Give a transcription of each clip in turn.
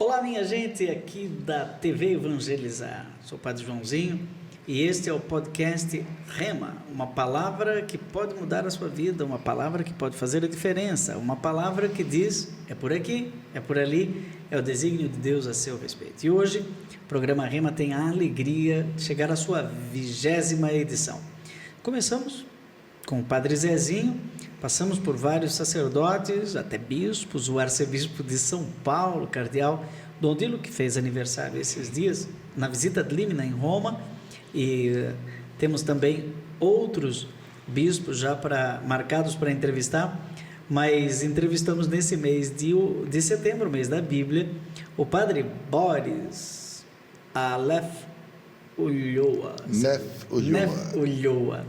Olá, minha gente, aqui da TV Evangelizar. Sou o Padre Joãozinho e este é o podcast Rema, uma palavra que pode mudar a sua vida, uma palavra que pode fazer a diferença, uma palavra que diz, é por aqui, é por ali, é o desígnio de Deus a seu respeito. E hoje, o programa Rema tem a alegria de chegar à sua 20ª edição. Começamos com o Padre Zezinho, passamos por vários sacerdotes, até bispos, o arcebispo de São Paulo, cardeal Dom Dilo, que fez aniversário esses dias, na visita de Límina em Roma, e temos também outros bispos já marcados para entrevistar, mas entrevistamos nesse mês de setembro, mês da Bíblia, o Padre Boris Aleph Ulloa. Nef Ulloa.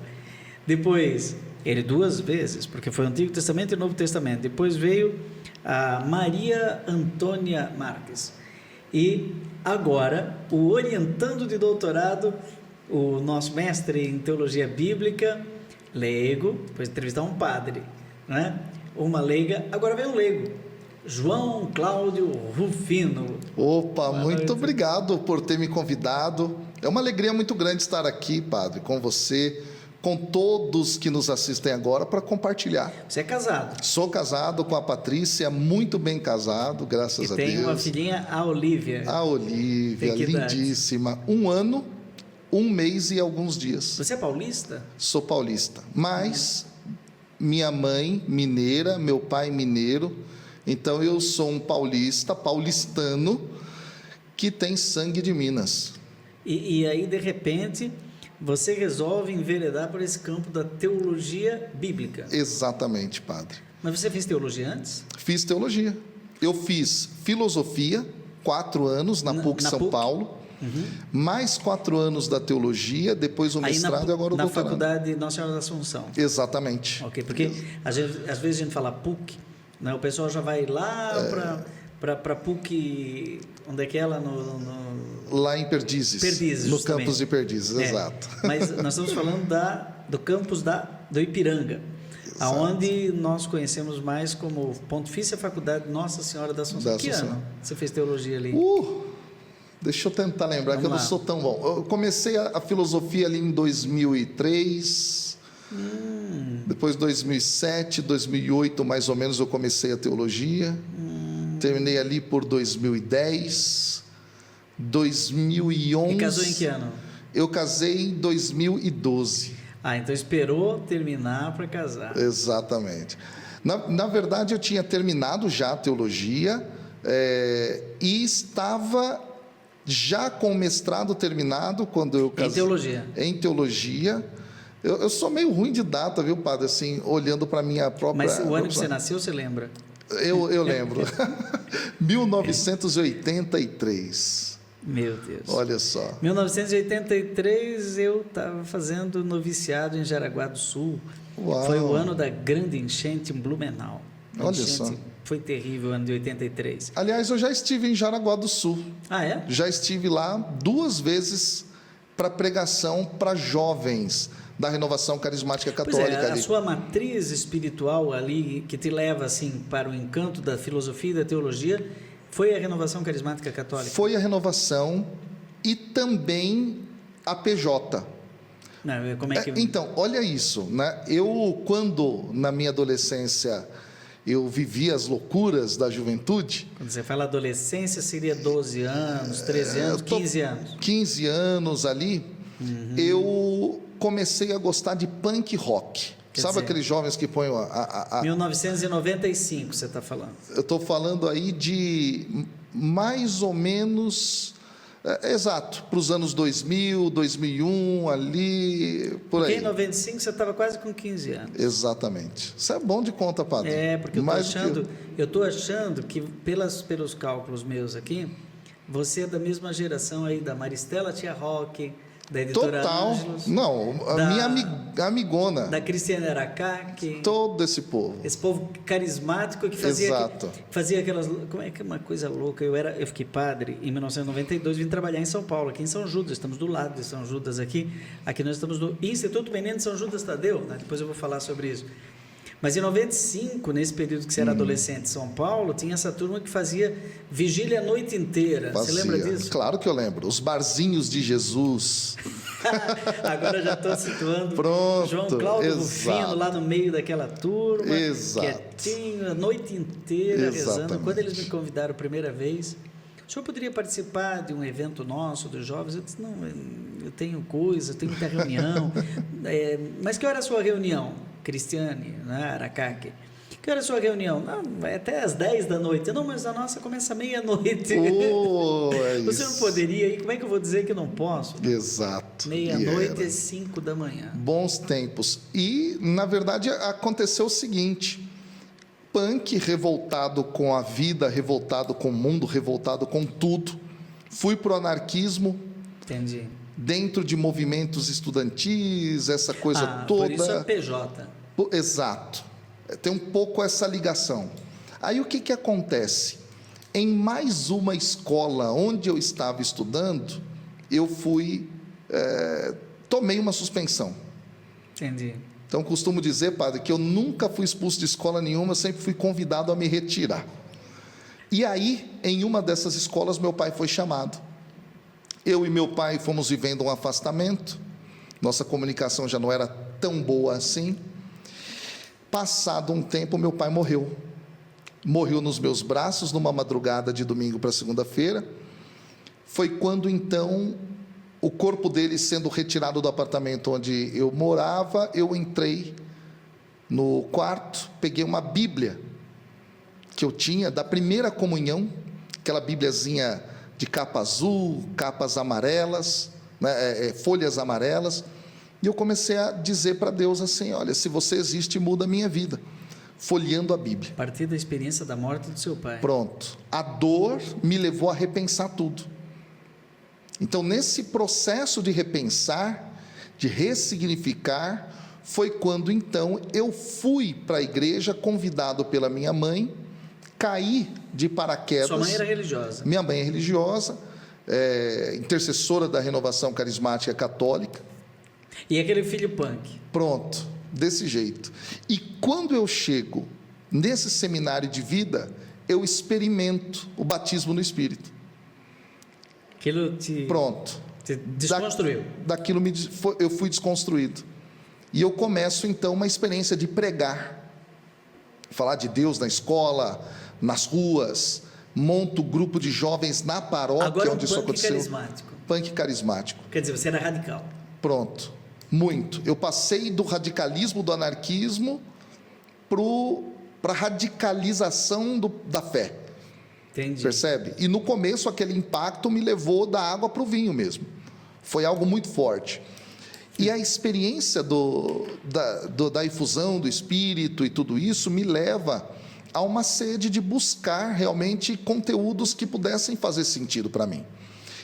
Depois, ele 2 vezes, porque foi o Antigo Testamento e o Novo Testamento. Depois veio a Maria Antônia Marques. E agora, o orientando de doutorado, o nosso mestre em teologia bíblica, leigo, depois entrevistar um padre, né? Uma leiga, agora vem um leigo, João Cláudio Rufino. Opa, muito obrigado por ter me convidado. É uma alegria muito grande estar aqui, padre, com você, com todos que nos assistem agora, para compartilhar. Você é casado? Sou casado com a Patrícia, muito bem casado, graças a Deus. E tem uma filhinha, a Olívia. A Olívia, lindíssima. 1 ano, 1 mês e alguns dias. Você é paulista? Sou paulista, mas minha mãe mineira, meu pai mineiro, então eu sou um paulistano, que tem sangue de Minas. E aí, de repente, você resolve enveredar por esse campo da teologia bíblica. Exatamente, padre. Mas você fez teologia antes? Fiz teologia. Eu fiz filosofia, 4 anos na PUC São Paulo, mais 4 anos da teologia, depois o mestrado e agora o doutorado. Na Faculdade Nossa Senhora da Assunção. Exatamente. Ok, porque às vezes a gente fala PUC, né, o pessoal já vai lá para PUC, onde é que é ela? Lá em Perdizes. Perdizes, no justamente. campus de Perdizes, exato. Mas nós estamos falando do campus do Ipiranga, aonde nós conhecemos mais como Pontifícia Faculdade Nossa Senhora da Assunção. Que ano você fez teologia ali? Deixa eu tentar lembrar. Vamos que eu não sou tão bom. Eu comecei a filosofia ali em 2003, depois 2007, 2008 mais ou menos eu comecei a teologia, terminei ali por 2010, 2011... E casou em que ano? Eu casei em 2012. Então esperou terminar para casar. Exatamente. Na verdade eu tinha terminado já a teologia e estava já com o mestrado terminado quando eu casei. Em teologia? Em teologia. Eu sou meio ruim de data, viu, padre? Assim, olhando para a minha própria... Mas o ano que você nasceu, você lembra? Eu lembro. 1983. Meu Deus. Olha só. 1983 eu estava fazendo noviciado em Jaraguá do Sul. Uau. Foi o ano da grande enchente em Blumenau. Olha só. Foi terrível o ano de 83. Aliás, eu já estive em Jaraguá do Sul. Ah, é? Já estive lá 2 vezes para pregação para jovens da Renovação Carismática Católica. Pois é, a ali. sua matriz espiritual ali, que te leva assim para o encanto da filosofia e da teologia, foi a Renovação Carismática Católica? Foi a Renovação e também a PJ. Não, como é que... Então, olha isso, né? Eu, quando na minha adolescência eu vivia as loucuras da juventude... Quando você fala adolescência, seria 12 anos, 13 anos, 15 anos. 15 anos ali, eu comecei a gostar de punk rock. Sabe aqueles jovens que põem 1995 você está falando? Eu estou falando aí de mais ou menos... exato, para os anos 2000, 2001, ali, por aí. Porque em 95 você estava quase com 15 anos. Exatamente. Isso é bom de conta, padre. Porque eu estou achando que pelos cálculos meus aqui, você é da mesma geração aí da Maristela Tia Roque, da editora Total. Ângelos. Não, minha amigona. Da Cristiane Aracaque. Todo esse povo. Esse povo carismático que fazia, Exato. fazia aquelas... Como é que é uma coisa louca? Eu fiquei padre em 1992, vim trabalhar em São Paulo, aqui em São Judas. Estamos do lado de São Judas aqui. Aqui nós estamos no Instituto Menino de São Judas Tadeu, né? Depois eu vou falar sobre isso. Mas em 95, nesse período que você era adolescente em São Paulo, tinha essa turma que fazia vigília a noite inteira. Você lembra disso? Claro que eu lembro. Os barzinhos de Jesus. Agora já estou situando. Pronto, João Cláudio Rufino lá no meio daquela turma. Exato. Quietinho, a noite inteira rezando. Quando eles me convidaram a primeira vez, o senhor poderia participar de um evento nosso, dos jovens? Eu disse, não, eu tenho coisa, eu tenho muita reunião. Mas que hora é a sua reunião? Cristiane, né, Aracaque. Que hora é a sua reunião? Não, vai até às 10 da noite. Não, mas a nossa começa meia-noite. Você não poderia ir? Como é que eu vou dizer que não posso? Exato. Meia-noite é 5 da manhã. Bons tempos. E, na verdade, aconteceu o seguinte: punk revoltado com a vida, revoltado com o mundo, revoltado com tudo. Fui para o anarquismo. Entendi. Dentro de movimentos estudantis, essa coisa toda. Por isso é PJ. Exato. Tem um pouco essa ligação. Aí o que acontece? Em mais uma escola onde eu estava estudando, eu tomei uma suspensão. Entendi. Então, costumo dizer, padre, que eu nunca fui expulso de escola nenhuma, eu sempre fui convidado a me retirar. E aí, em uma dessas escolas, meu pai foi chamado. Eu e meu pai fomos vivendo um afastamento, nossa comunicação já não era tão boa assim. Passado um tempo, meu pai morreu. Morreu nos meus braços, numa madrugada de domingo para segunda-feira. Foi quando, então, o corpo dele sendo retirado do apartamento onde eu morava, eu entrei no quarto, peguei uma Bíblia que eu tinha da primeira comunhão, aquela Bíbliazinha de capa azul, capas amarelas, né, folhas amarelas, e eu comecei a dizer para Deus assim: olha, se você existe, muda a minha vida, folheando a Bíblia. A partir da experiência da morte do seu pai. Pronto, a dor me levou a repensar tudo. Então, nesse processo de repensar, de ressignificar, foi quando então eu fui para a igreja, convidado pela minha mãe, caí de paraquedas. Sua mãe era religiosa? Minha mãe é religiosa, intercessora da Renovação Carismática Católica. E aquele filho punk? Pronto, desse jeito. E quando eu chego nesse seminário de vida, eu experimento o batismo no Espírito. Aquilo te... Pronto. Te desconstruiu? Daquilo eu fui desconstruído. E eu começo então uma experiência de pregar, falar de Deus na escola, nas ruas, monto grupo de jovens na paróquia. Agora onde isso aconteceu. Carismático. Punk carismático. Quer dizer, você era radical. Pronto, muito. Eu passei do radicalismo, do anarquismo, para a radicalização da fé. Entendi. Percebe? E no começo aquele impacto me levou da água para o vinho mesmo. Foi algo muito forte. E a experiência da efusão do Espírito e tudo isso me leva a uma sede de buscar realmente conteúdos que pudessem fazer sentido para mim.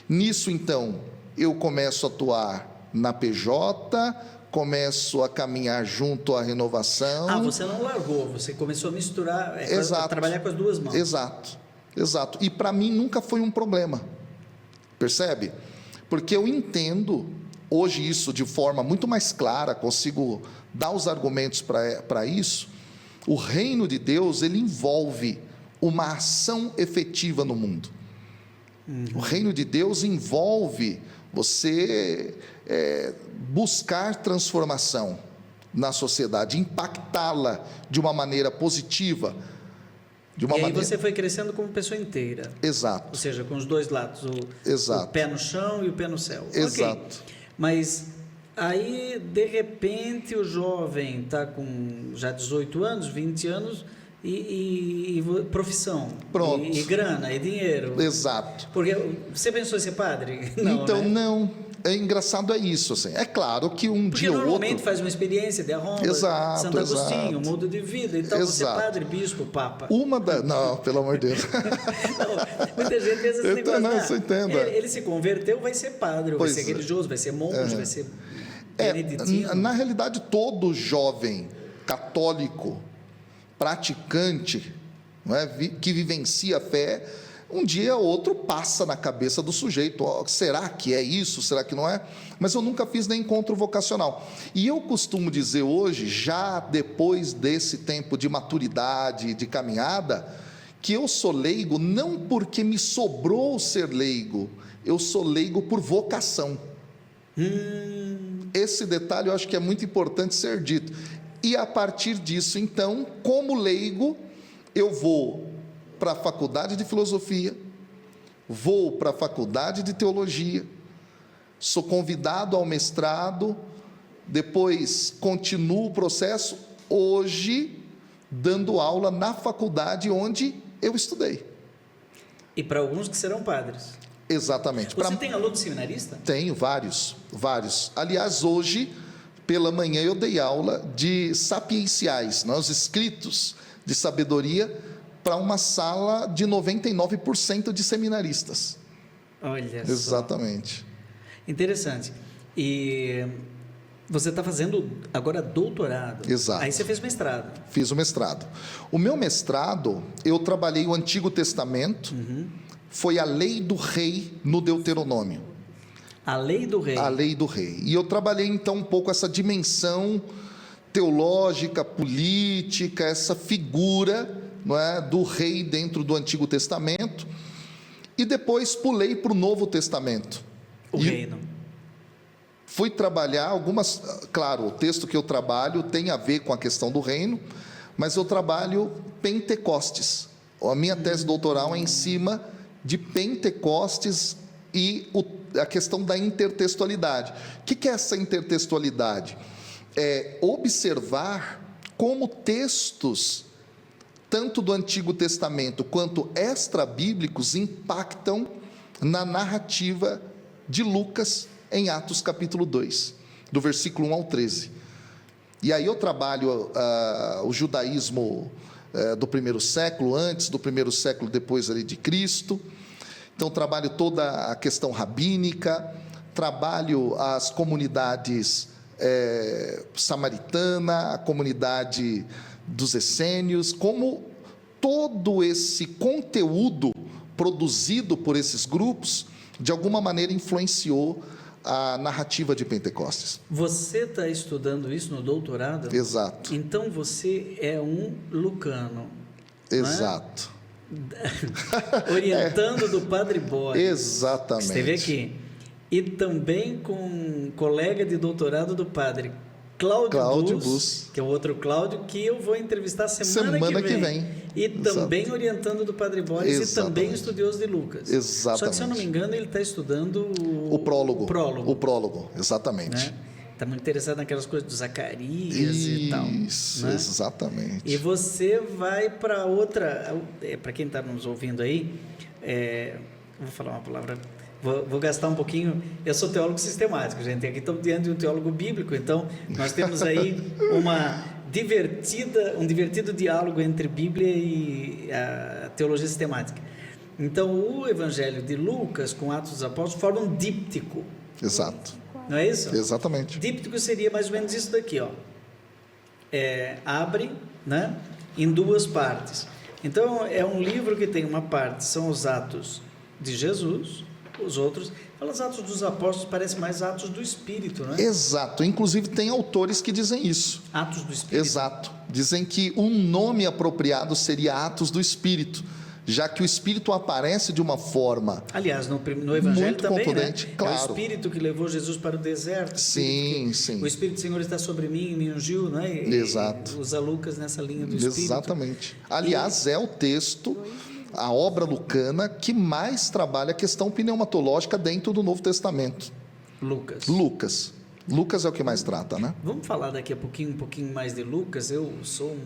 Nisso, então, eu começo a atuar na PJ, começo a caminhar junto à Renovação. Você não largou, você começou a misturar, Exato. A trabalhar com as duas mãos. Exato. E para mim nunca foi um problema. Percebe? Porque eu entendo hoje isso de forma muito mais clara, consigo dar os argumentos para isso. O reino de Deus, ele envolve uma ação efetiva no mundo. O reino de Deus envolve você buscar transformação na sociedade, impactá-la de uma maneira positiva. Aí você foi crescendo como pessoa inteira. Exato. Ou seja, com os dois lados, o pé no chão e o pé no céu. Exato. Okay. Mas aí, de repente, o jovem está com já 18 anos, 20 anos, e profissão. Pronto. E grana, e dinheiro. Exato. Porque você pensou em ser padre? Não, então, né? não. Engraçado é isso, assim. É claro que Porque dia ou outro... normalmente faz uma experiência de arromba, exato, Santo Agostinho, exato. mudo de vida. Então, você é padre, bispo, papa. Não, pelo amor de Deus. Não, muita gente pensa assim, então, não, você entenda. Ele se converteu, vai ser padre, vai ser religioso, vai ser monge, vai ser beneditino. Na realidade, todo jovem católico, praticante, não é, que vivencia a fé, Um dia ou outro passa na cabeça do sujeito, será que é isso, será que não é? Mas eu nunca fiz nem encontro vocacional. E eu costumo dizer hoje, já depois desse tempo de maturidade, de caminhada, que eu sou leigo não porque me sobrou ser leigo, eu sou leigo por vocação. Esse detalhe eu acho que é muito importante ser dito. E a partir disso, então, como leigo, eu vou para a faculdade de filosofia, vou para a faculdade de teologia, sou convidado ao mestrado, depois continuo o processo, hoje dando aula na faculdade onde eu estudei. E para alguns que serão padres. Exatamente. Você tem aluno seminarista? Tenho vários. Aliás, hoje, pela manhã, eu dei aula de sapienciais, os escritos de sabedoria, para uma sala de 99% de seminaristas. Olha só. Exatamente. Interessante. E você está fazendo agora doutorado. Exato. Aí você fez mestrado. Fiz o mestrado. O meu mestrado, eu trabalhei o Antigo Testamento, foi a lei do rei no Deuteronômio. A lei do rei. A lei do rei. E eu trabalhei então um pouco essa dimensão teológica, política, essa figura, não é, do rei dentro do Antigo Testamento, e depois pulei para o Novo Testamento. O reino. Fui trabalhar algumas... Claro, o texto que eu trabalho tem a ver com a questão do reino, mas eu trabalho Pentecostes. A minha tese doutoral é em cima de Pentecostes e a questão da intertextualidade. O que é essa intertextualidade? É observar como textos, tanto do Antigo Testamento quanto extra-bíblicos, impactam na narrativa de Lucas em Atos capítulo 2, do versículo 1 ao 13. E aí eu trabalho o judaísmo do primeiro século, antes do primeiro século depois ali de Cristo. Então trabalho toda a questão rabínica, trabalho as comunidades samaritana, a comunidade dos essênios, como todo esse conteúdo produzido por esses grupos, de alguma maneira influenciou a narrativa de Pentecostes. Você está estudando isso no doutorado? Exato. Então você é um lucano. Exato. Orientando do Padre Boris. Exatamente. Que esteve aqui. E também com um colega de doutorado do Padre Cláudio Bus, que é o outro Cláudio, que eu vou entrevistar semana que vem. E também Exato. Orientando do Padre Boris. Exatamente. E também estudioso de Lucas. Exatamente. Só que, se eu não me engano, ele está estudando o prólogo. O prólogo, exatamente. Está muito interessado naquelas coisas do Zacarias e tal. Isso, né? Exatamente. E você vai para outra... para quem está nos ouvindo aí, vou falar uma palavra... Vou gastar um pouquinho. Eu sou teólogo sistemático, gente. Aqui estamos diante de um teólogo bíblico, então nós temos aí um divertido diálogo entre Bíblia e a teologia sistemática. Então, o Evangelho de Lucas com Atos dos Apóstolos forma um díptico. Exato. Não é isso? Exatamente. Díptico seria mais ou menos isso daqui, ó. Abre, né, em duas partes. Então, é um livro que tem uma parte, são os Atos de Jesus. Os outros, os Atos dos Apóstolos parecem mais Atos do Espírito, não é? Exato, inclusive tem autores que dizem isso. Atos do Espírito. Exato, dizem que um nome apropriado seria Atos do Espírito, já que o Espírito aparece de uma forma... Aliás, no Evangelho muito também, contundente, né? claro. É o Espírito que levou Jesus para o deserto. Sim. O Espírito do Senhor está sobre mim, me ungiu, não é? Exato. Usa Lucas nessa linha do Espírito. Exatamente. Aliás, é o texto... a obra lucana que mais trabalha a questão pneumatológica dentro do Novo Testamento. Lucas é o que mais trata, né? Vamos falar daqui a pouquinho, um pouquinho mais de Lucas. Eu sou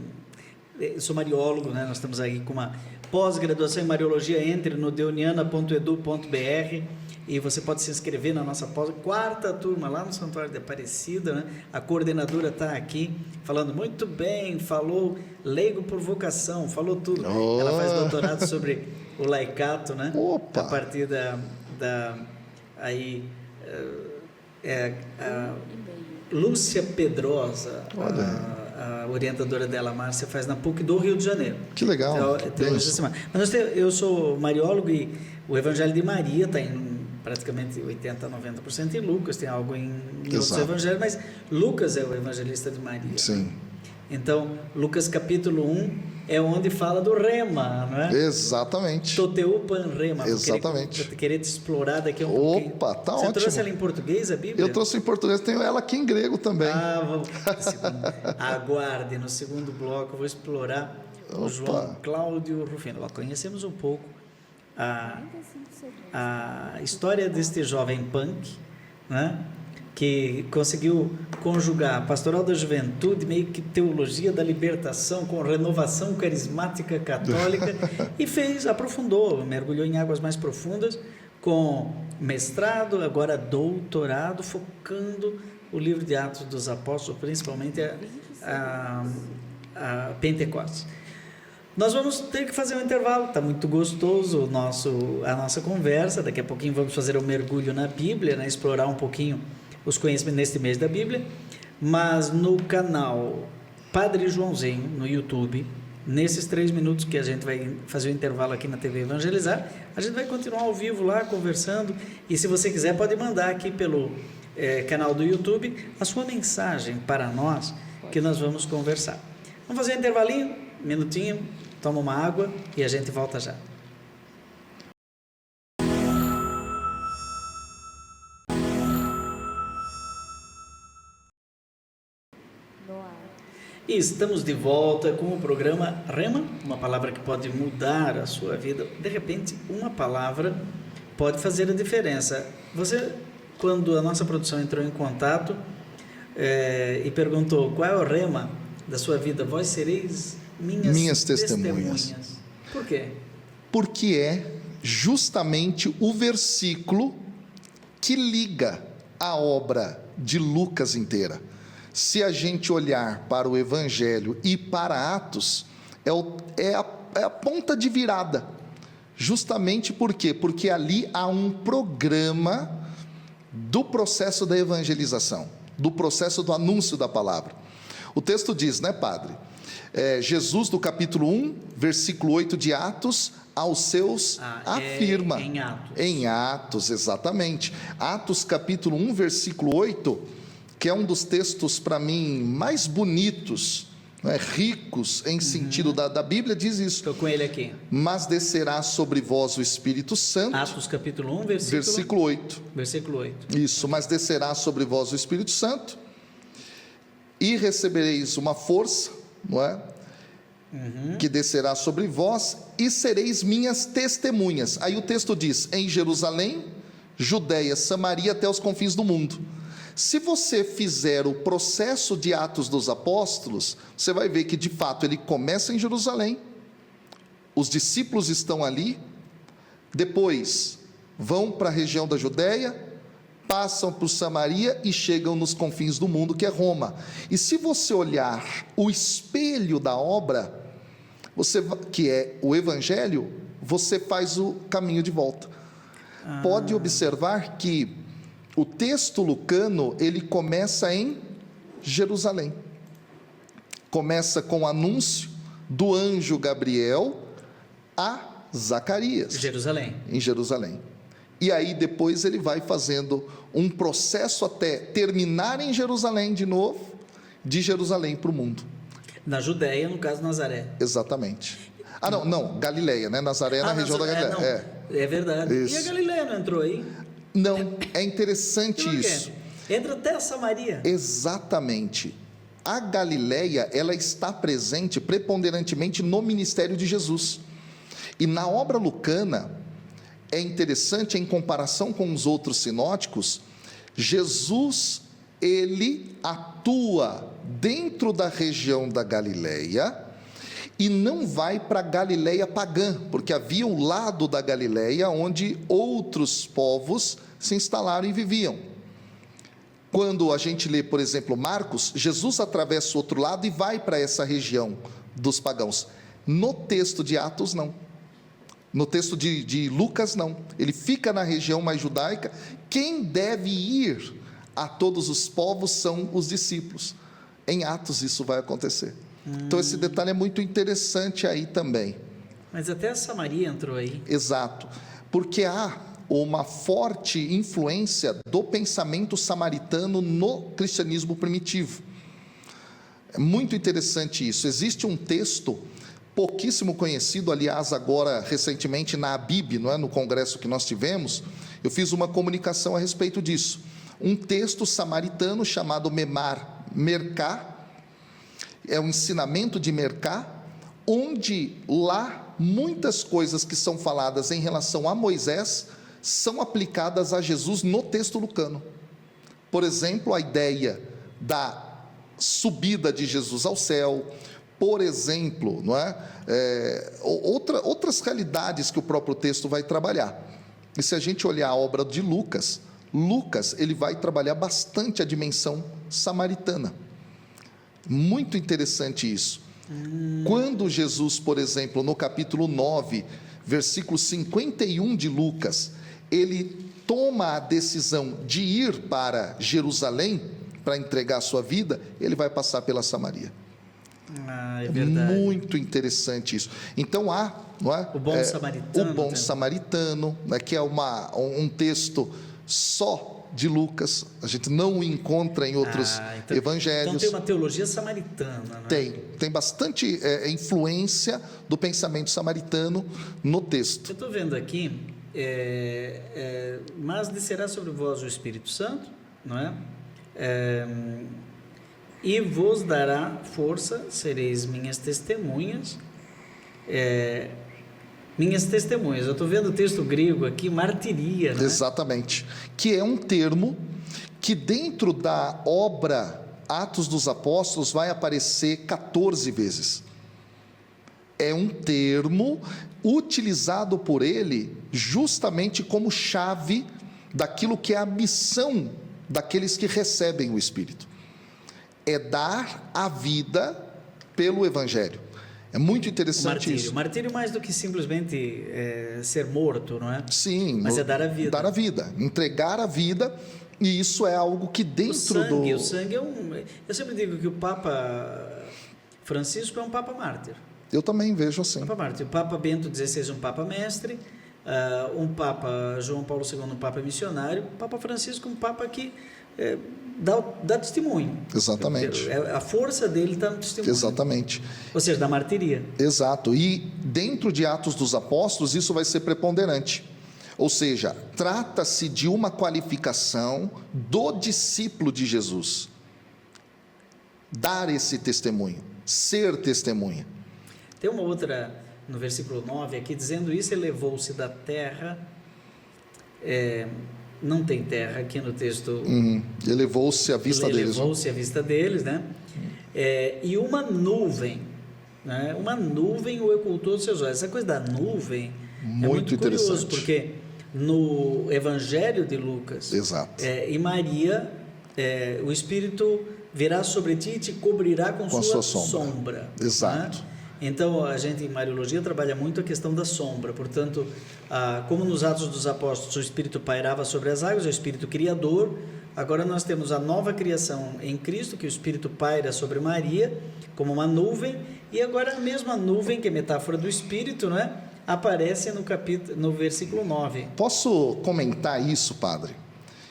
mariólogo, né? Nós estamos aí com uma pós-graduação em Mariologia. Entre no deuniana.edu.br e você pode se inscrever na nossa quarta turma lá no Santuário de Aparecida, né? A coordenadora está aqui falando muito bem, falou leigo por vocação, falou tudo. Ela faz doutorado sobre o laicato, né? Opa. A partir Lúcia Pedrosa, a orientadora dela, a Márcia, faz na PUC do Rio de Janeiro. Que legal. Mas eu sou mariólogo e o Evangelho de Maria está em praticamente 80% a 90%, e Lucas tem algo em outros evangelhos, mas Lucas é o evangelista de Maria. Sim. Então, Lucas capítulo 1 é onde fala do rema, não é? Exatamente. Toteupan rema. Exatamente. Vou querer te explorar daqui a um pouquinho. Opa, tá Você ótimo. trouxe ela em português, a Bíblia? Eu trouxe em português, tenho ela aqui em grego também. Aguarde, no segundo bloco eu vou explorar o João Cláudio Rufino. Conhecemos um pouco a história deste jovem punk, né, que conseguiu conjugar a pastoral da juventude, meio que teologia da libertação com renovação carismática católica e aprofundou, mergulhou em águas mais profundas com mestrado, agora doutorado, focando o livro de Atos dos Apóstolos, principalmente a Pentecostes. Nós vamos ter que fazer um intervalo, está muito gostoso a nossa conversa, daqui a pouquinho vamos fazer um mergulho na Bíblia, né, explorar um pouquinho os conhecimentos neste mês da Bíblia, mas no canal Padre Joãozinho, no YouTube, nesses 3 minutos que a gente vai fazer o intervalo aqui na TV Evangelizar, a gente vai continuar ao vivo lá, conversando, e se você quiser pode mandar aqui pelo canal do YouTube a sua mensagem para nós, que nós vamos conversar. Vamos fazer um intervalinho, um minutinho, toma uma água e a gente volta já. E estamos de volta com o programa Rema, uma palavra que pode mudar a sua vida. De repente, uma palavra pode fazer a diferença. Você, quando a nossa produção entrou em contato e perguntou qual é o Rema da sua vida, vós sereis minhas testemunhas. Por quê? Porque é justamente o versículo que liga a obra de Lucas inteira. Se a gente olhar para o Evangelho e para Atos, é a ponta de virada. Justamente por quê? Porque ali há um programa do processo da evangelização, do processo do anúncio da palavra. O texto diz, né, padre? Jesus, do capítulo 1, versículo 8 de Atos, aos seus afirma. Em Atos. Em Atos, exatamente. Atos, capítulo 1, versículo 8, que é um dos textos, para mim, mais bonitos, né, ricos em sentido da Bíblia, diz isso. Estou com ele aqui. Mas descerá sobre vós o Espírito Santo. Atos, capítulo 1, versículo 8. Versículo 8. Isso, mas descerá sobre vós o Espírito Santo, e recebereis uma força, não é? Que descerá sobre vós, e sereis minhas testemunhas. Aí o texto diz, em Jerusalém, Judeia, Samaria, até os confins do mundo. Se você fizer o processo de Atos dos Apóstolos, você vai ver que de fato ele começa em Jerusalém, os discípulos estão ali, depois vão para a região da Judeia, passam por Samaria e chegam nos confins do mundo, que é Roma. E se você olhar o espelho da obra, que é o Evangelho, você faz o caminho de volta. Pode observar que o texto lucano, ele começa em Jerusalém. Começa com o anúncio do anjo Gabriel a Zacarias. Em Jerusalém. E aí depois ele vai fazendo um processo até terminar em Jerusalém de novo, de Jerusalém para o mundo. Na Judéia, no caso Nazaré. Exatamente. Não, Galileia, né? Nazaré é na região da Galileia. É verdade. Isso. E a Galileia não entrou aí? Não, é interessante isso. Entra até a Samaria. Exatamente. A Galileia, ela está presente preponderantemente no ministério de Jesus. E na obra lucana, é interessante, em comparação com os outros sinóticos, Jesus, ele atua dentro da região da Galileia e não vai para a Galileia pagã, porque havia um lado da Galileia onde outros povos se instalaram e viviam. Quando a gente lê, por exemplo, Marcos, Jesus atravessa o outro lado e vai para essa região dos pagãos. No texto de Atos, não. No texto de Lucas, não. Ele fica na região mais judaica. Quem deve ir a todos os povos são os discípulos. Em Atos isso vai acontecer. Então esse detalhe é muito interessante aí também. Mas até a Samaria entrou aí. Exato, porque há uma forte influência do pensamento samaritano no cristianismo primitivo. É muito interessante isso. Existe um texto pouquíssimo conhecido, aliás, agora recentemente na ABIB, não é? No congresso que nós tivemos, eu fiz uma comunicação a respeito disso. Um texto samaritano chamado Memar Mercá, é um ensinamento de Mercá, onde lá muitas coisas que são faladas em relação a Moisés são aplicadas a Jesus no texto lucano. Por exemplo, a ideia da subida de Jesus ao céu, por exemplo, não é? Outras realidades que o próprio texto vai trabalhar. E se a gente olhar a obra de Lucas, ele vai trabalhar bastante a dimensão samaritana. Muito interessante isso. Quando Jesus, por exemplo, no capítulo 9, versículo 51 de Lucas, ele toma a decisão de ir para Jerusalém para entregar a sua vida, ele vai passar pela Samaria. É verdade. Muito interessante isso. Então há, não é? O bom samaritano. O bom samaritano, né, que é um texto só de Lucas, a gente não o encontra em outros evangelhos. Então tem uma teologia samaritana, né? Tem bastante influência do pensamento samaritano no texto. Eu estou vendo aqui, mas descerá sobre vós o Espírito Santo, não é? E vos dará força, sereis minhas testemunhas. Minhas testemunhas, eu estou vendo o texto grego aqui, martiria, né? Exatamente, que é um termo que dentro da obra Atos dos Apóstolos vai aparecer 14 vezes. É um termo utilizado por ele justamente como chave daquilo que é a missão daqueles que recebem o Espírito. É dar a vida pelo Evangelho. É muito interessante isso. Martírio mais do que simplesmente ser morto, não é? Sim. Mas é dar a vida. Dar a vida, entregar a vida, e isso é algo que dentro O sangue é eu sempre digo que o Papa Francisco é um Papa mártir. Eu também vejo assim. Papa mártir. O Papa Bento XVI é um Papa mestre, um Papa João Paulo II um Papa missionário, o Papa Francisco um Papa que dá testemunho. Exatamente. A força dele está no testemunho. Exatamente. Ou seja, da martiria. Exato. E dentro de Atos dos Apóstolos, isso vai ser preponderante. Ou seja, trata-se de uma qualificação do discípulo de Jesus. Dar esse testemunho, ser testemunha. Tem uma outra, no versículo 9, aqui, dizendo isso, elevou-se da terra. Não tem terra aqui no texto. Elevou-se à vista deles. Elevou-se à vista deles, né? E uma nuvem, né? Uma nuvem o ocultou dos seus olhos. Essa coisa da nuvem é muito curioso, porque no Evangelho de Lucas, exato. E Maria, o Espírito virá sobre ti e te cobrirá com sua sombra. Exato. Né? Então, a gente em Mariologia trabalha muito a questão da sombra. Portanto, como nos Atos dos Apóstolos o Espírito pairava sobre as águas, o Espírito Criador, agora nós temos a nova criação em Cristo, que o Espírito paira sobre Maria, como uma nuvem, e agora a mesma nuvem, que é metáfora do Espírito, não é? Aparece no versículo 9. Posso comentar isso, padre?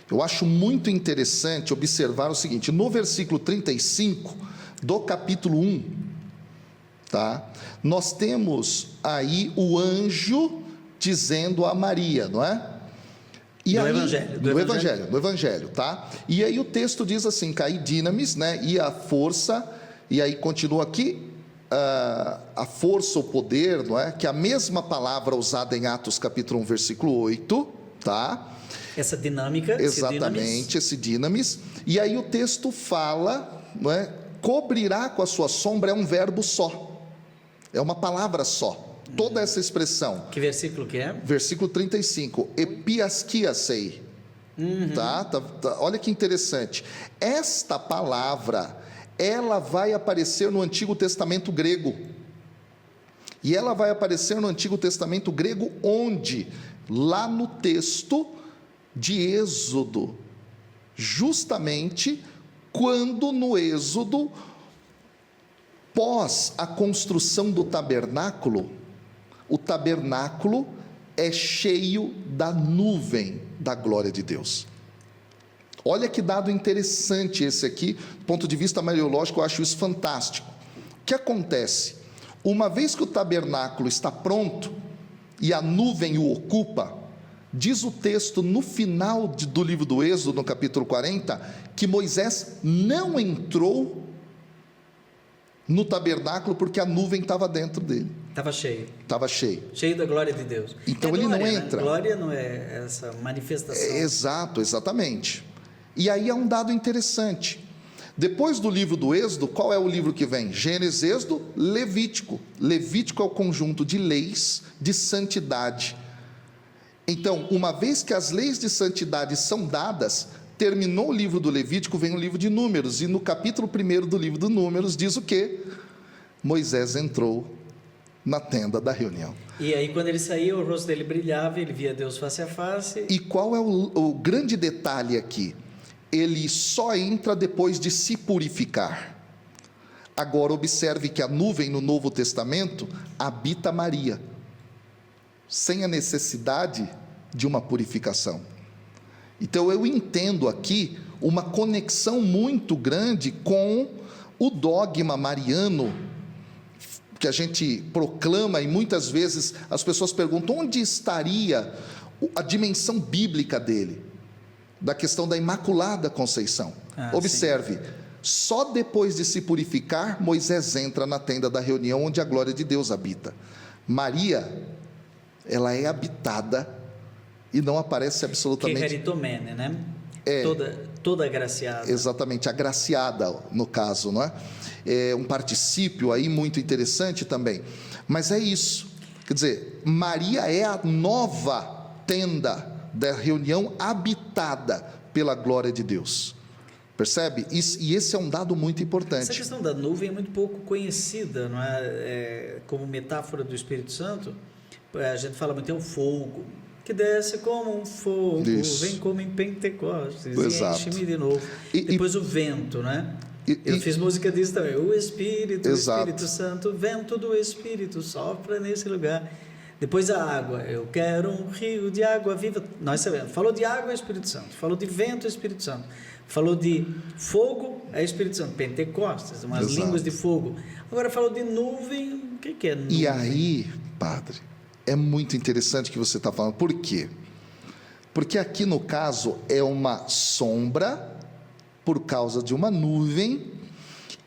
Eu acho muito interessante observar o seguinte, no versículo 35 do capítulo 1, tá? Nós temos aí o anjo dizendo a Maria, não é? E do aí, Evangelho, tá? E aí o texto diz assim, caí dinamis, né? E a força, e aí continua aqui, a força, o poder, não é? Que é a mesma palavra usada em Atos capítulo 1, versículo 8, tá? Essa dinâmica. Exatamente, esse dinamis. E aí o texto fala, não é? Cobrirá com a sua sombra, é um verbo só. É uma palavra só. Toda essa expressão. Que versículo que é? Versículo 35. Epiasquiasei. Tá? Olha que interessante. Esta palavra, ela vai aparecer no Antigo Testamento grego. E ela vai aparecer no Antigo Testamento grego onde? Lá no texto de Êxodo. Justamente quando no Êxodo, pós a construção do tabernáculo, o tabernáculo é cheio da nuvem da glória de Deus. Olha que dado interessante esse aqui, do ponto de vista mariológico, eu acho isso fantástico. O que acontece? Uma vez que o tabernáculo está pronto e a nuvem o ocupa, diz o texto no final do livro do Êxodo, no capítulo 40, que Moisés não entrou no tabernáculo porque a nuvem estava dentro dele. Estava cheio. Estava cheio. Cheio da glória de Deus. Então ele glória, não né? entra. Glória não é essa manifestação. Exato, exatamente. E aí há um dado interessante. Depois do livro do Êxodo, qual é o livro que vem? Gênesis, Êxodo, Levítico. Levítico é o conjunto de leis de santidade. Então, uma vez que as leis de santidade são dadas, terminou o livro do Levítico, vem o livro de Números. E no capítulo 1 do livro de Números diz o quê? Moisés entrou na tenda da reunião. E aí, quando ele saía, o rosto dele brilhava, ele via Deus face a face. E qual é o grande detalhe aqui? Ele só entra depois de se purificar. Agora, observe que a nuvem no Novo Testamento habita Maria, sem a necessidade de uma purificação. Então, eu entendo aqui uma conexão muito grande com o dogma mariano, que a gente proclama, e muitas vezes as pessoas perguntam onde estaria a dimensão bíblica dele, da questão da Imaculada Conceição. Observe, sim. Só depois de se purificar, Moisés entra na tenda da reunião, onde a glória de Deus habita. Maria, ela é habitada e não aparece absolutamente... Que heritomene, né? Toda agraciada. Exatamente, agraciada no caso, não é? É um particípio aí muito interessante também. Mas é isso, quer dizer, Maria é a nova tenda da reunião habitada pela glória de Deus. Percebe? E esse é um dado muito importante. Essa questão da nuvem é muito pouco conhecida, não é? Como metáfora do Espírito Santo. A gente fala muito, é o fogo, que desce como um fogo, isso. Vem como em Pentecostes, exato. E enche-me de novo. Depois o vento, né? Eu fiz música disso também. O Espírito, exato. O Espírito Santo, vento do Espírito, sopra nesse lugar. Depois a água, eu quero um rio de água viva. Nós sabemos, falou de água é Espírito Santo, falou de vento é Espírito Santo, falou de fogo é Espírito Santo, Pentecostes, umas exato. Línguas de fogo. Agora falou de nuvem, o que é nuvem? E aí, padre, é muito interessante o que você está falando. Por quê? Porque aqui no caso é uma sombra por causa de uma nuvem,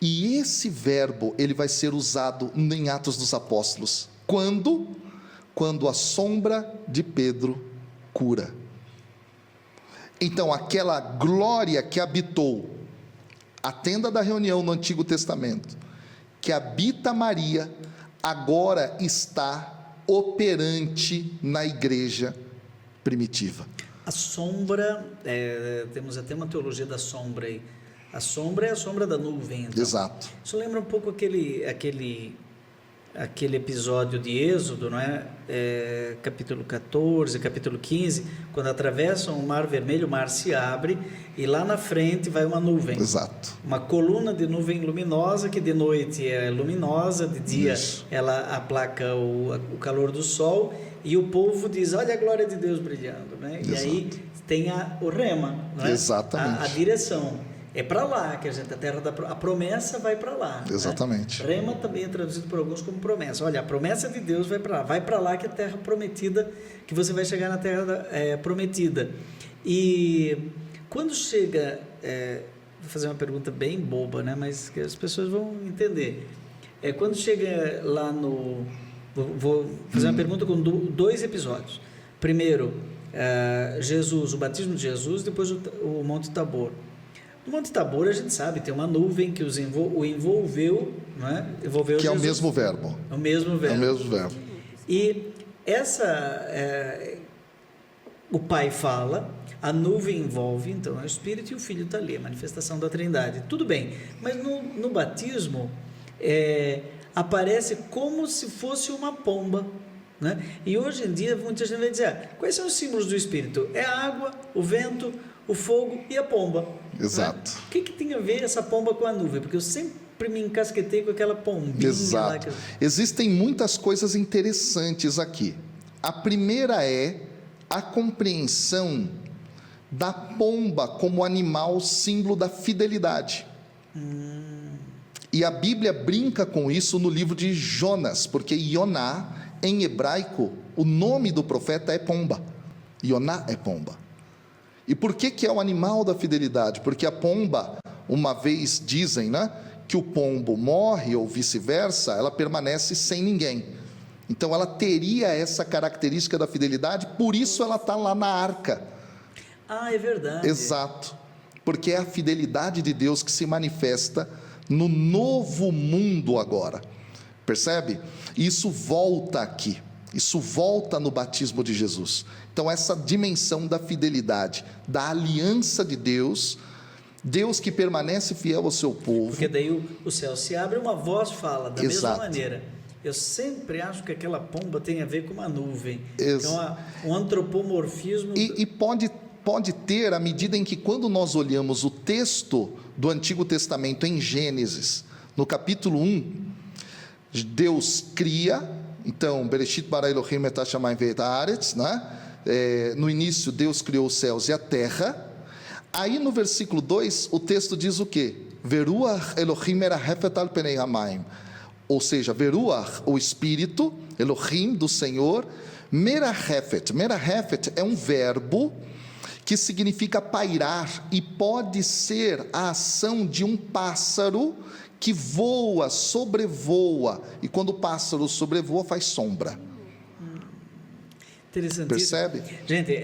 e esse verbo ele vai ser usado em Atos dos Apóstolos. Quando a sombra de Pedro cura. Então, aquela glória que habitou a tenda da reunião no Antigo Testamento, que habita Maria, agora está operante na igreja primitiva. A sombra, temos até uma teologia da sombra aí. A sombra é a sombra da nuvem. Então. Exato. Isso lembra um pouco aquele episódio de Êxodo, não é? Capítulo 14, capítulo 15, quando atravessam o Mar Vermelho, o mar se abre e lá na frente vai uma nuvem. Exato. Uma coluna de nuvem luminosa, que de noite é luminosa, de dia isso. Ela aplaca o calor do sol, e o povo diz, olha a glória de Deus brilhando, né? E aí tem o rema, não é? Exatamente. A direção. É para lá que a terra a promessa vai para lá. Exatamente. Né? Rema também é traduzido por alguns como promessa. Olha, a promessa de Deus vai para lá, que é a terra prometida, que você vai chegar na terra prometida. E quando chega, vou fazer uma pergunta bem boba, né? Mas que as pessoas vão entender. Quando chega lá no, vou fazer uma pergunta com dois episódios. Primeiro, Jesus, o batismo de Jesus, depois o Monte Tabor. No Monte Tabor, a gente sabe, tem uma nuvem que o envolveu, não é? Envolveu que Jesus. É o mesmo verbo. É o mesmo verbo. É o mesmo verbo. E o Pai fala, a nuvem envolve, então é o Espírito, e o Filho está ali, a manifestação da Trindade. Tudo bem, mas no batismo aparece como se fosse uma pomba. Né? E hoje em dia, muita gente vai dizer, quais são os símbolos do Espírito? É a água, o vento, o fogo e a pomba. Exato. Né? O que tem a ver essa pomba com a nuvem? Porque eu sempre me encasquetei com aquela pombinha. Exato. Lá. Existem muitas coisas interessantes aqui. A primeira é a compreensão da pomba como animal símbolo da fidelidade. E a Bíblia brinca com isso no livro de Jonas, porque Ioná, em hebraico, o nome do profeta é pomba. Ioná é pomba. E por que é o animal da fidelidade? Porque a pomba, uma vez dizem, né, que o pombo morre ou vice-versa, ela permanece sem ninguém. Então ela teria essa característica da fidelidade, por isso ela está lá na arca. Ah, é verdade. Exato, porque é a fidelidade de Deus que se manifesta no novo mundo agora, percebe? Isso volta aqui, isso volta no batismo de Jesus. Então essa dimensão da fidelidade, da aliança de Deus, Deus que permanece fiel ao seu povo. Porque daí o céu se abre, uma voz fala, da Exato. mesma maneira. Eu sempre acho que aquela pomba tem a ver com uma nuvem. Então, um antropomorfismo. E pode ter, à medida em que, quando nós olhamos o texto do Antigo Testamento em Gênesis, no capítulo 1, Deus cria, então, Bereshit bara Elohim et hashamayim ve'et haaretz, né? No início, Deus criou os céus e a terra. Aí no versículo 2, o texto diz o quê? Veruach Elohim merahefet al penei hamayim. Ou seja, Veruach, o Espírito, Elohim, do Senhor, merahefet. Merahefet é um verbo que significa pairar, e pode ser a ação de um pássaro que voa, sobrevoa, e quando o pássaro sobrevoa faz sombra. Interessantíssimo. Percebe? Gente,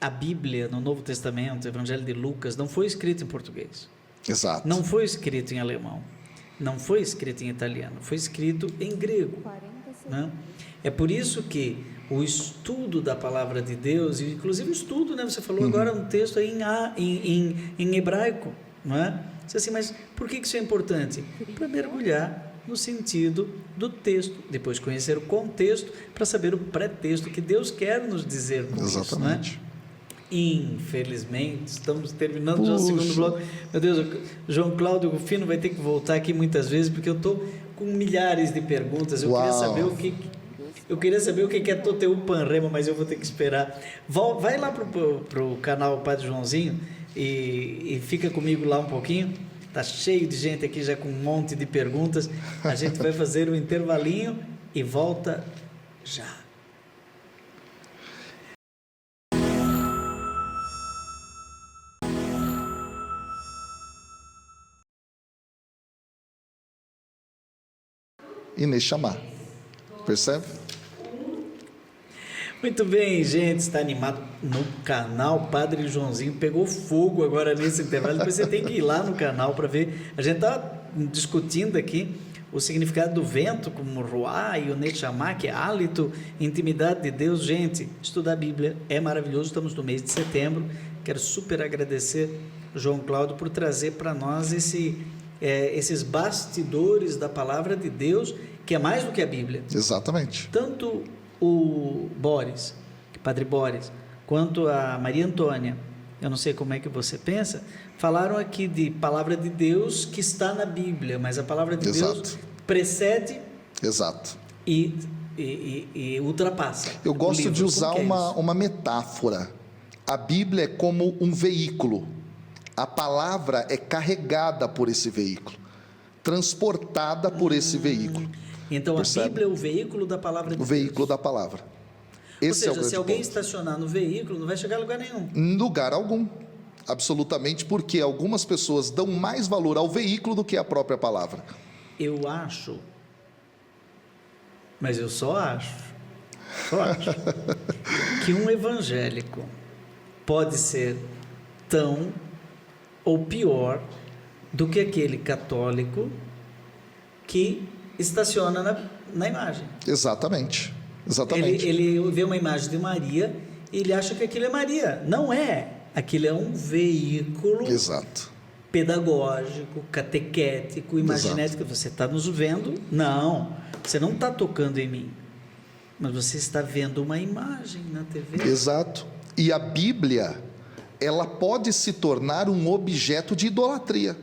a Bíblia no Novo Testamento, o Evangelho de Lucas, não foi escrito em português. Exato. Não foi escrito em alemão. Não foi escrito em italiano. Foi escrito em grego. Né? É por isso que o estudo da palavra de Deus, e inclusive o estudo, né? Você falou agora um texto aí em hebraico, não é? Você assim, mas por que isso é importante? Para mergulhar no sentido do texto, depois conhecer o contexto, para saber o pretexto que Deus quer nos dizer com isso. Exatamente. Infelizmente, estamos terminando já o segundo bloco. Meu Deus, o João Cláudio Rufino vai ter que voltar aqui muitas vezes, porque eu estou com milhares de perguntas. Eu queria saber o que é Toteu Panrema, mas eu vou ter que esperar. Vai lá para o canal Padre Joãozinho e fica comigo lá um pouquinho. Está cheio de gente aqui já com um monte de perguntas. A gente vai fazer um intervalinho e volta já. E Neshama, percebe? Muito bem, gente, está animado no canal Padre Joãozinho, pegou fogo agora nesse intervalo, depois você tem que ir lá no canal para ver. A gente está discutindo aqui o significado do vento, como Ruá e o Neshama, que é hálito, intimidade de Deus. Gente, estudar a Bíblia é maravilhoso, estamos no mês de setembro, quero super agradecer João Cláudio por trazer para nós esses bastidores da palavra de Deus, que é mais do que a Bíblia. Exatamente. Tanto o Boris, Padre Boris, quanto a Maria Antônia, eu não sei como é que você pensa, falaram aqui de palavra de Deus que está na Bíblia, mas a palavra de Deus precede. Exato. E ultrapassa. Eu gosto de usar uma metáfora. A Bíblia é como um veículo. A palavra é carregada por esse veículo, transportada por esse veículo. Então, percebe? A Bíblia é o veículo da palavra de Deus. O veículo da palavra. Esse Ou seja, se alguém ponto. estacionar no veículo, não vai chegar a lugar nenhum. Em lugar algum. Absolutamente, porque algumas pessoas dão mais valor ao veículo do que à própria palavra. Eu acho, mas eu só acho que um evangélico pode ser tão ou pior do que aquele católico que estaciona na imagem. Exatamente. Ele vê uma imagem de Maria e ele acha que aquilo é Maria. Não é. Aquilo é um veículo pedagógico, catequético, imaginético. Você está nos vendo? Não. Você não está tocando em mim. Mas você está vendo uma imagem na TV. Exato. E a Bíblia ela pode se tornar um objeto de idolatria.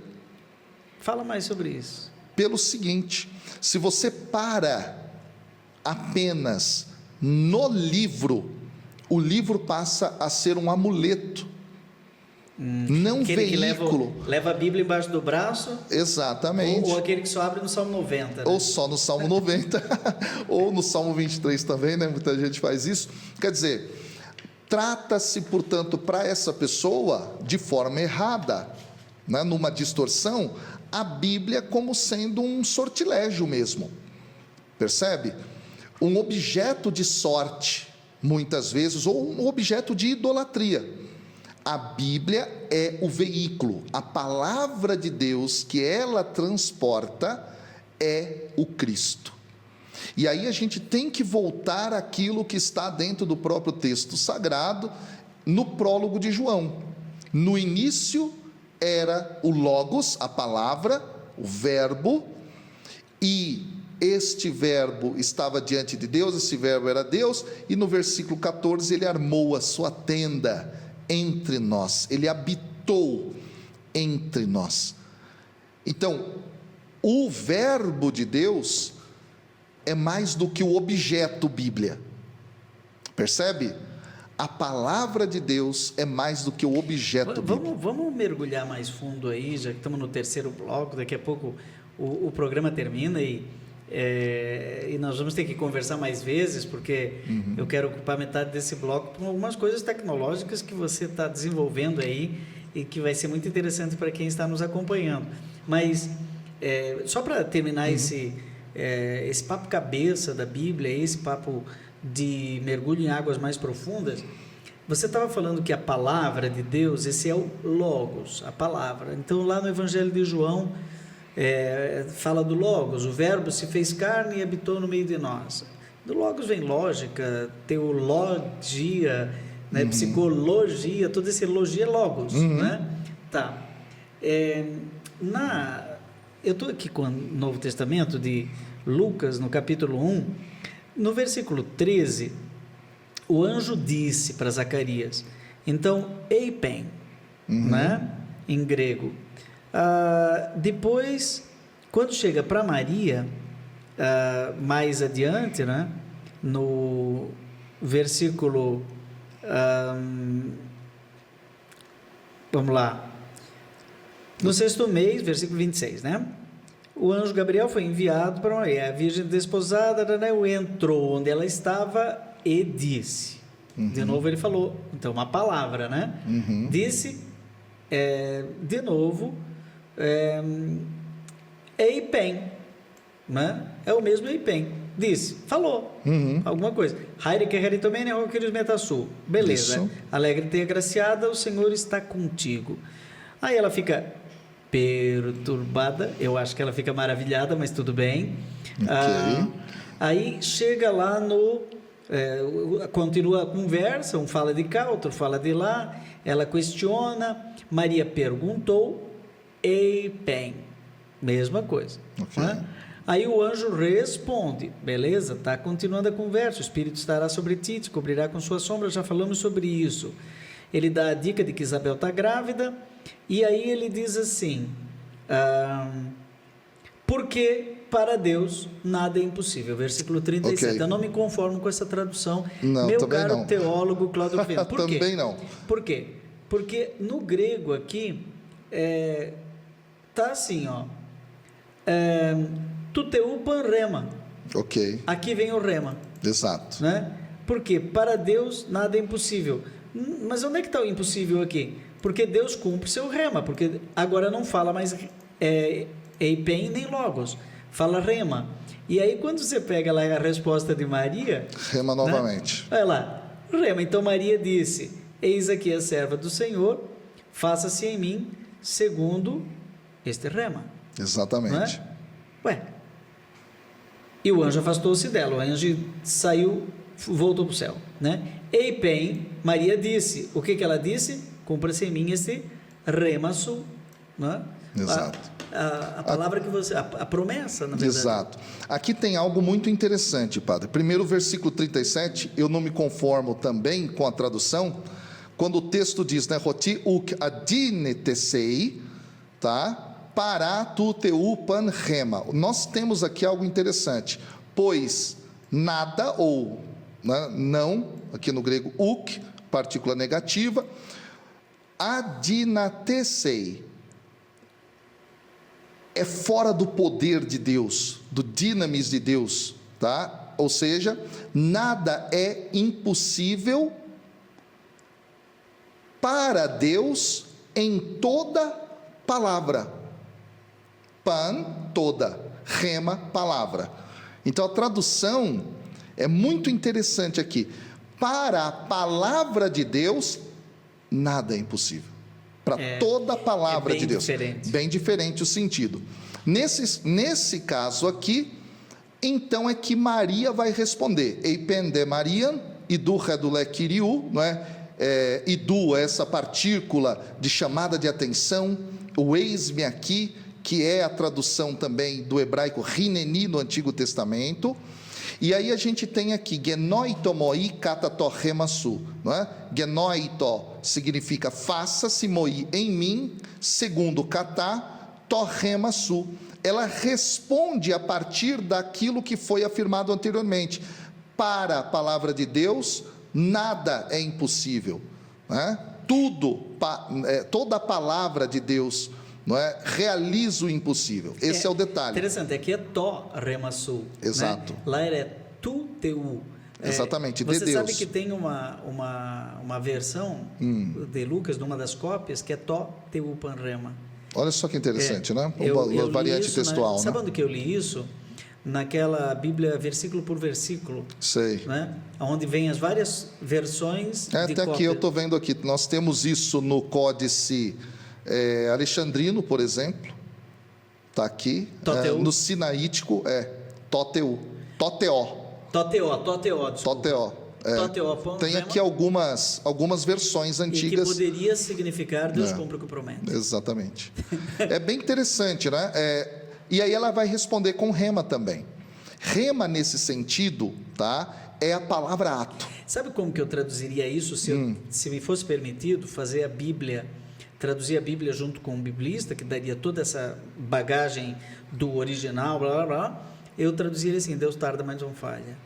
Fala mais sobre isso. Pelo seguinte, se você para apenas no livro, o livro passa a ser um amuleto, não aquele veículo. Que leva a Bíblia embaixo do braço. Exatamente. Ou aquele que só abre no Salmo 90. Né? Ou só no Salmo 90, ou no Salmo 23 também, né? Muita gente faz isso. Quer dizer, trata-se, portanto, para essa pessoa, de forma errada, né? Numa distorção, a Bíblia como sendo um sortilégio mesmo. Percebe? Um objeto de sorte, muitas vezes, ou um objeto de idolatria. A Bíblia é o veículo, a palavra de Deus que ela transporta é o Cristo. E aí a gente tem que voltar àquilo que está dentro do próprio texto sagrado, no prólogo de João. No início era o Logos, a palavra, o verbo, e este verbo estava diante de Deus, esse verbo era Deus, e no versículo 14 ele armou a sua tenda entre nós, ele habitou entre nós. Então, o verbo de Deus é mais do que o objeto Bíblia, percebe? A palavra de Deus é mais do que o objeto Bíblia. Vamos mergulhar mais fundo aí, já que estamos no terceiro bloco, daqui a pouco o programa termina e nós vamos ter que conversar mais vezes, porque eu quero ocupar metade desse bloco com algumas coisas tecnológicas que você está desenvolvendo aí e que vai ser muito interessante para quem está nos acompanhando. Mas, só para terminar esse papo cabeça da Bíblia, esse papo de mergulho em águas mais profundas, você estava falando que a palavra de Deus, esse é o Logos, a palavra. Então, lá no Evangelho de João, fala do Logos, o verbo se fez carne e habitou no meio de nós. Do Logos vem lógica, teologia, né, psicologia, toda essa logia é Logos, né? Tá. Eu estou aqui com o Novo Testamento de Lucas, no capítulo 1, no versículo 13, o anjo disse para Zacarias, então, eipen, né, em grego. Depois, quando chega para Maria, mais adiante, né, no versículo, vamos lá, no 6º mês, versículo 26, né, o anjo Gabriel foi enviado para Maria, a virgem desposada, entrou onde ela estava e disse, de novo ele falou, então uma palavra, né, disse, de novo, eipen, né? É o mesmo eipen, disse, falou alguma coisa, beleza, isso. Alegre e agraciada, o Senhor está contigo. Aí ela fica perturbada, eu acho que ela fica maravilhada, mas tudo bem. Okay. Aí chega lá no continua a conversa, um fala de cá, outro fala de lá, ela questiona, Maria perguntou, eipen, mesma coisa. Okay. Né? Aí o anjo responde, beleza, está continuando a conversa, o Espírito estará sobre ti, te cobrirá com sua sombra, já falamos sobre isso. Ele dá a dica de que Isabel está grávida, e aí ele diz assim, porque para Deus nada é impossível, versículo 37, okay. Eu não me conformo com essa tradução, não, meu caro não. Teólogo Cláudio Crivella. Por quê? Também não. Por quê? Porque no grego aqui, tá assim, ó, tuteupan rema, ok, aqui vem o rema, exato, né? Porque para Deus nada é impossível, mas onde é que está o impossível aqui? Porque Deus cumpre seu rema, porque agora não fala mais eipen nem logos, fala rema, e aí quando você pega lá a resposta de Maria, rema novamente, né? Olha lá, rema, então Maria disse, eis aqui a serva do Senhor, faça-se em mim segundo este rema. Exatamente. Né? Ué, e o anjo afastou-se dela, o anjo saiu, voltou para o céu, né? Eipen, Maria disse, o que ela disse? Cumpra-se em mim este remaço, né? Exato. A palavra que você, a promessa, na verdade. Exato. Aqui tem algo muito interessante, padre. Primeiro, versículo 37, eu não me conformo também com a tradução, quando o texto diz, né, Roti uk adinetesei, tá? Para tu teu pan rema. Nós temos aqui algo interessante. Pois nada, ou né, não, aqui no grego uk, partícula negativa, adinatesei. É fora do poder de Deus, do dinamis de Deus, tá? Ou seja, nada é impossível para Deus em toda palavra. Pan, toda, rema, palavra. Então a tradução é muito interessante aqui. Para a palavra de Deus, nada é impossível. Para toda a palavra de Deus. Diferente. Bem diferente o sentido. Nesse caso aqui, então é que Maria vai responder. Eipende Marian, idu redule kiriu, não é? Idu, essa partícula de chamada de atenção, o eis-me aqui, que é a tradução também do hebraico Hineni no Antigo Testamento. E aí a gente tem aqui genoito moi katato remasu, não é? Genoito significa faça-se moi em mim, segundo katá, to remasu. Ela responde a partir daquilo que foi afirmado anteriormente. Para a palavra de Deus, nada é impossível, não é? Toda a palavra de Deus, não é, realiza o impossível. Esse é o detalhe. Interessante, aqui é to remasu. Exato. Né? Lá é tu teu. Exatamente, de você Deus. Sabe que tem uma versão de Lucas, numa das cópias, que é to teu panrema. Olha só que interessante, né? Uma variante isso, textual, né? Sabe onde que eu li isso? Naquela Bíblia, versículo por versículo. Sei. Né? Onde vem as várias versões de até cópia. aqui eu estou vendo aqui, nós temos isso no Códice Alexandrino, por exemplo. Está aqui. No Sinaítico, Toteu. Toteó. Tem aqui algumas versões antigas. E que poderia significar Deus cumpre o que promete. Exatamente. É bem interessante, né? E aí ela vai responder com rema também. Rema, nesse sentido, tá? É a palavra ato. Sabe como que eu traduziria isso se me fosse permitido fazer a Bíblia, traduzir a Bíblia junto com um biblista, que daria toda essa bagagem do original, blá blá blá. Eu traduziria assim: Deus tarda, mas não falha.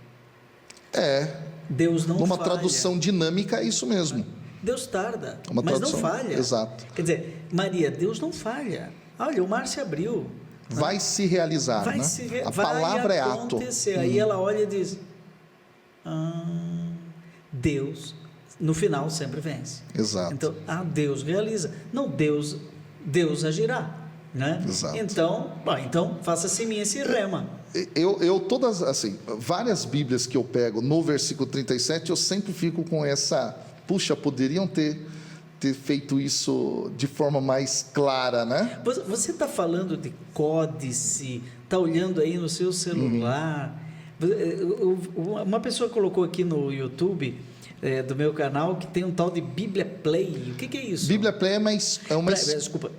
Deus não numa falha. Tradução dinâmica é isso mesmo. Deus tarda, Uma mas tradução, não falha. Exato. Quer dizer, Maria, Deus não falha. Olha, o mar se abriu. Vai se realizar, né? A palavra é ato. Aí ela olha e diz: Deus, no final, sempre vence. Exato. Então, Deus realiza. Não, Deus agirá. Né? Exato. Então faça-se em mim esse rema. Eu todas, assim, várias Bíblias que eu pego no versículo 37, eu sempre fico com essa, puxa, poderiam ter feito isso de forma mais clara, né? Você está falando de códice, está olhando aí no seu celular. Uma pessoa colocou aqui no YouTube do meu canal que tem um tal de Bíblia Play. O que é isso? Bíblia Play é uma... Desculpa.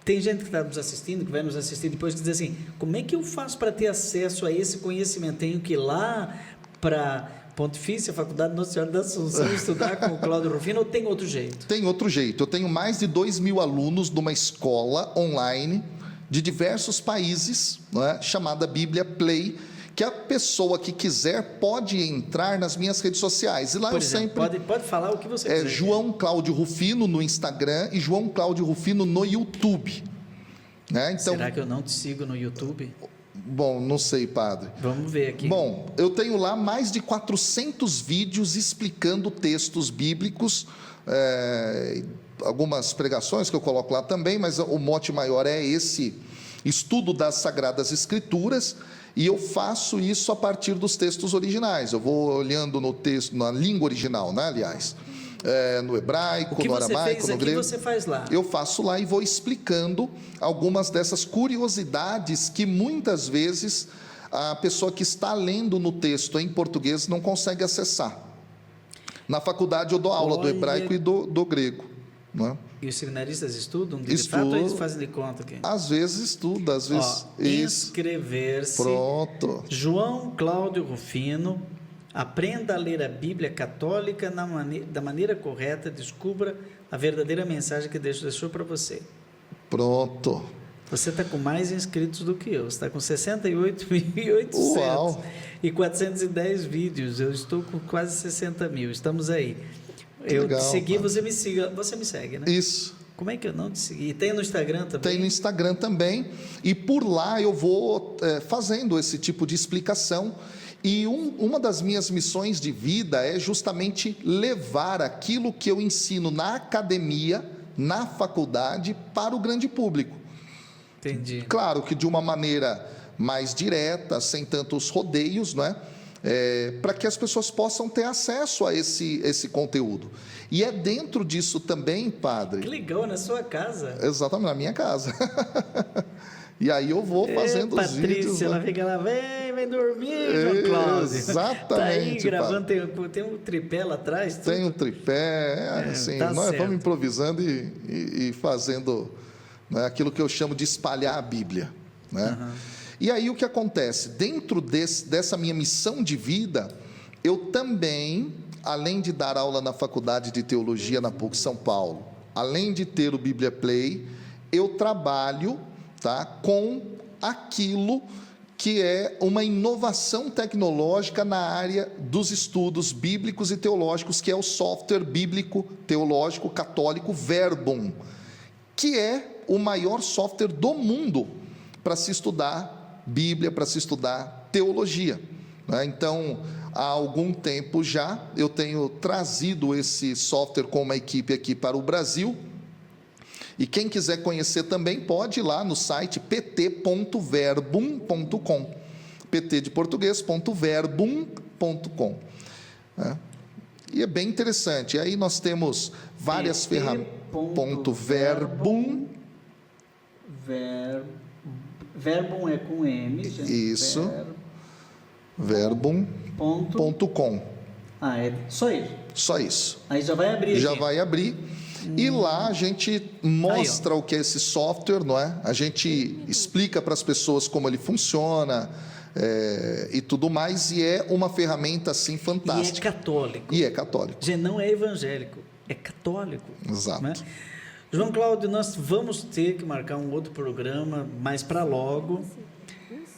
Tem gente que está nos assistindo, que vai nos assistir depois, que diz assim: como é que eu faço para ter acesso a esse conhecimento? Tenho que ir lá para Pontifícia Faculdade Nossa Senhora da Assunção estudar com o Cláudio Rufino, ou tem outro jeito? Tem outro jeito. Eu tenho mais de 2.000 alunos numa escola online de diversos países, né, chamada Bíblia Play, que a pessoa que quiser pode entrar nas minhas redes sociais. E lá pode falar o que você quiser. João Cláudio Rufino no Instagram e João Cláudio Rufino no YouTube. Né? Então, será que eu não te sigo no YouTube? Bom, não sei, padre. Vamos ver aqui. Bom, eu tenho lá mais de 400 vídeos explicando textos bíblicos, algumas pregações que eu coloco lá também, mas o mote maior é esse estudo das Sagradas Escrituras. E eu faço isso a partir dos textos originais. Eu vou olhando no texto, na língua original, né, aliás. No hebraico, no aramaico, no grego. O que você faz lá? Eu faço lá e vou explicando algumas dessas curiosidades que muitas vezes a pessoa que está lendo no texto em português não consegue acessar. Na faculdade eu dou aula do hebraico e do grego. Não é? E os seminaristas estudam de fato, ou eles fazem de conta aqui? Às vezes estuda, às vezes... Inscrever-se. Pronto. João Cláudio Rufino, Aprenda a ler a Bíblia católica da maneira correta, descubra a verdadeira mensagem que Deus deixou para você. Pronto. Você está com mais inscritos do que eu. Você está com 68.800 e 410 vídeos. Eu estou com quase 60 mil. Estamos aí. Eu legal, te segui, padre. você me siga. Você me segue, né? Isso. Como é que eu não te segui? E tem no Instagram também? Tem no Instagram também. E por lá eu vou fazendo esse tipo de explicação. E uma das minhas missões de vida é justamente levar aquilo que eu ensino na academia, na faculdade, para o grande público. Entendi. Claro que de uma maneira mais direta, sem tantos rodeios, não é? Para que as pessoas possam ter acesso a esse conteúdo. E é dentro disso também, padre... Que legal, na sua casa. Exatamente, na minha casa. E aí eu vou fazendo os vídeos. Patrícia, ela fica lá, vem dormir, João Cláudio. Exatamente. Tá aí gravando, tem um tripé lá atrás. Tudo. Tem um tripé, assim, tá nós certo. vamos improvisando e fazendo, né, aquilo que eu chamo de espalhar a Bíblia, né? Uhum. E aí o que acontece? Dentro dessa minha missão de vida, eu também, além de dar aula na Faculdade de Teologia na PUC São Paulo, além de ter o Bíblia Play, eu trabalho, tá, com aquilo que é uma inovação tecnológica na área dos estudos bíblicos e teológicos, que é o software bíblico teológico católico Verbum, que é o maior software do mundo para se estudar Bíblia, para se estudar teologia, né? Então, há algum tempo já, eu tenho trazido esse software com uma equipe aqui para o Brasil. E quem quiser conhecer também pode ir lá no site pt.verbum.com, pt de português.verbum.com, né? E é bem interessante. E aí nós temos várias ferramentas. Verbum. Verbum é com M, gente. Isso. Verbum.com. Ah, é só isso. Só isso. Aí já vai abrir. Já aqui. vai abrir. E lá a gente mostra o que é esse software, não é? A gente explica para as pessoas como ele funciona e tudo mais, e é uma ferramenta assim fantástica. E é católico. E é católico. Já não é evangélico, é católico. Exato. Né? João Cláudio, nós vamos ter que marcar um outro programa, mais para logo,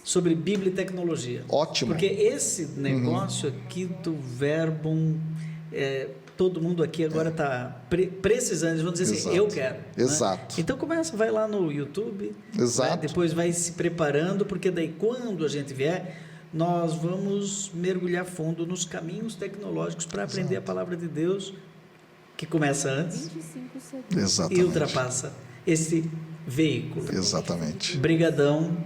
sobre Bíblia e tecnologia. Ótimo. Porque esse negócio aqui do Verbum, todo mundo aqui agora está precisando, eles vão dizer assim, eu quero. Exato. Né? Então começa, vai lá no YouTube, Exato. Depois vai se preparando, porque daí quando a gente vier, nós vamos mergulhar fundo nos caminhos tecnológicos para aprender a palavra de Deus, que começa antes Exatamente. e ultrapassa esse veículo. Exatamente. Brigadão.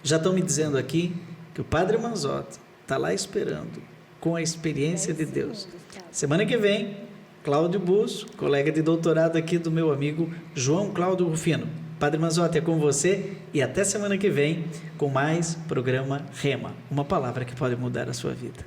Já estão me dizendo aqui que o Padre Manzotti está lá esperando, com a experiência de Deus. Semana que vem, Cláudio Busso, colega de doutorado aqui do meu amigo João Cláudio Rufino. Padre Manzotti, é com você e até semana que vem com mais programa Rema, uma palavra que pode mudar a sua vida.